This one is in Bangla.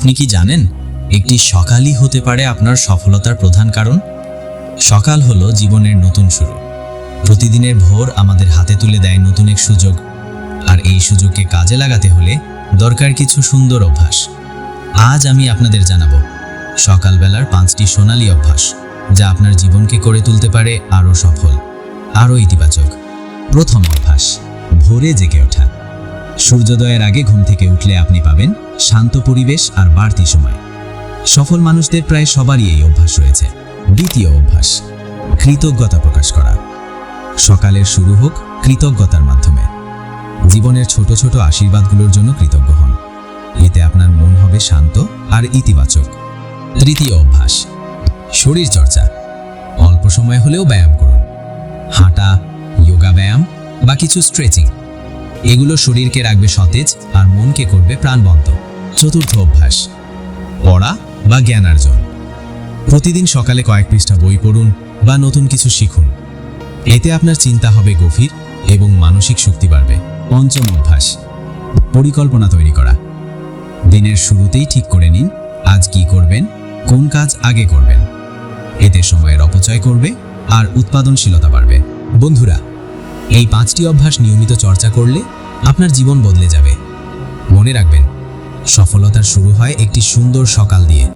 আপনি কি জানেন একটি সকালই হতে পারে আপনার সফলতার প্রধান কারণ? সকাল হলো জীবনের নতুন শুরু। প্রতিদিনের ভোর আমাদের হাতে তুলে দেয় নতুন এক সুযোগ, আর এই সুযোগকে কাজে লাগাতে হলে দরকার কিছু সুন্দর অভ্যাস। আজ আমি আপনাদের জানাবো সকালবেলার 5টি সোনালী অভ্যাস, যা আপনার জীবনকে করে তুলতে পারে আরও সফল, আরও ইতিবাচক। প্রথম অভ্যাস, ভোরে জেগে ওঠা। সূর্যোদয়ের আগে ঘুম থেকে উঠলে আপনি পাবেন শান্ত পরিবেশ আর বাড়তি সময়। সফল মানুষদের প্রায় সবারই এই অভ্যাস রয়েছে। দ্বিতীয় অভ্যাস, কৃতজ্ঞতা প্রকাশ করা। সকালের শুরু হোক কৃতজ্ঞতার মাধ্যমে। জীবনের ছোট ছোট আশীর্বাদগুলোর জন্য কৃতজ্ঞ হন। এতে আপনার মন হবে শান্ত আর ইতিবাচক। তৃতীয় অভ্যাস, শরীর চর্চা। অল্প সময় হলেও ব্যায়াম করুন। হাঁটা, যোগা ব্যায়াম বা কিছু স্ট্রেচিং, এগুলো শরীরকে রাখবে সতেজ আর মনকে করবে প্রাণবন্ত। চতুর্থ অভ্যাস, পড়া বা জ্ঞানার্জন। প্রতিদিন সকালে কয়েক পৃষ্ঠা বই পড়ুন বা নতুন কিছু শিখুন। এতে আপনার চিন্তা হবে গভীর এবং মানসিক শক্তি বাড়বে। পঞ্চম অভ্যাস, পরিকল্পনা তৈরি করা। দিনের শুরুতেই ঠিক করে নিন আজ কি করবেন, কোন কাজ আগে করবেন। এতে সময়ের অপচয় করবে আর উৎপাদনশীলতা বাড়বে। বন্ধুরা, এই 5টি অভ্যাস নিয়মিত চর্চা করলে আপনার জীবন বদলে যাবে। মনে রাখবেন, সফলতার শুরু হয় একটি সুন্দর সকাল দিয়ে।